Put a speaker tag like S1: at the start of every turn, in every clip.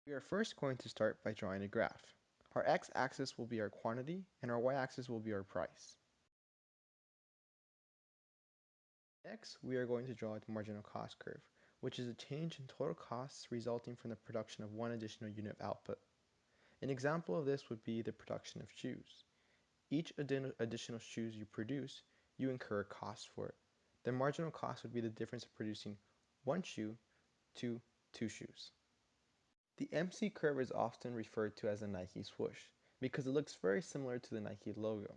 S1: We are first going to start by drawing a graph. Our x-axis will be our quantity and our y-axis will be our price. Next, we are going to draw a marginal cost curve, which is a change in total costs resulting from the production of one additional unit of output. An example of this would be the production of shoes. Each additional shoes you produce, you incur a cost for it. The marginal cost would be the difference of producing one shoe to two shoes. The MC curve is often referred to as a Nike swoosh because it looks very similar to the Nike logo.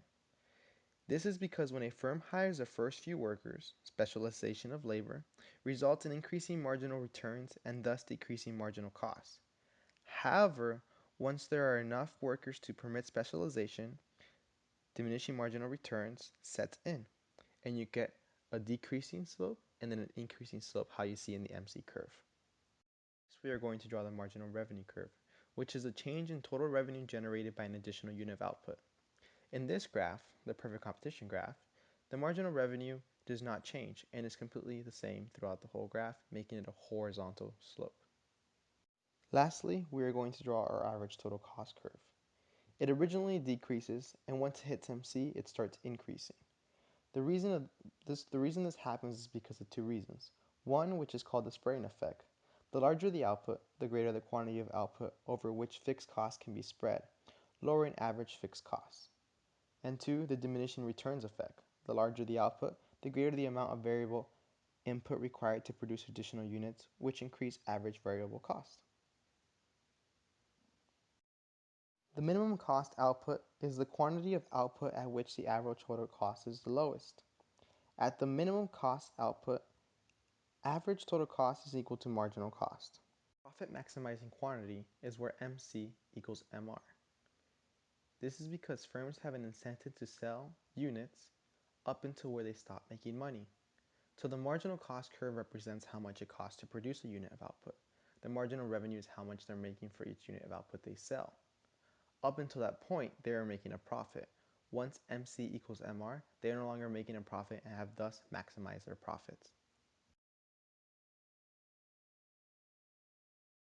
S1: This is because when a firm hires the first few workers, specialization of labor results in increasing marginal returns and thus decreasing marginal costs. However, once there are enough workers to permit specialization, diminishing marginal returns sets in, and you get a decreasing slope and then an increasing slope, how you see in the MC curve. Next, we are going to draw the marginal revenue curve, which is a change in total revenue generated by an additional unit of output. In this graph, the perfect competition graph, the marginal revenue does not change and is completely the same throughout the whole graph, making it a horizontal slope. Lastly, we are going to draw our average total cost curve. It originally decreases, and once it hits MC, it starts increasing. The reason this happens is because of two reasons. One, which is called the spraying effect. The larger the output, the greater the quantity of output over which fixed costs can be spread, lowering average fixed costs. And two, the diminishing returns effect. The larger the output, the greater the amount of variable input required to produce additional units, which increase average variable cost. The minimum cost output is the quantity of output at which the average total cost is the lowest. At the minimum cost output, average total cost is equal to marginal cost. Profit maximizing quantity is where MC equals MR. This is because firms have an incentive to sell units up until where they stop making money. So the marginal cost curve represents how much it costs to produce a unit of output. The marginal revenue is how much they're making for each unit of output they sell. Up until that point, they are making a profit. Once MC equals MR, they are no longer making a profit and have thus maximized their profits.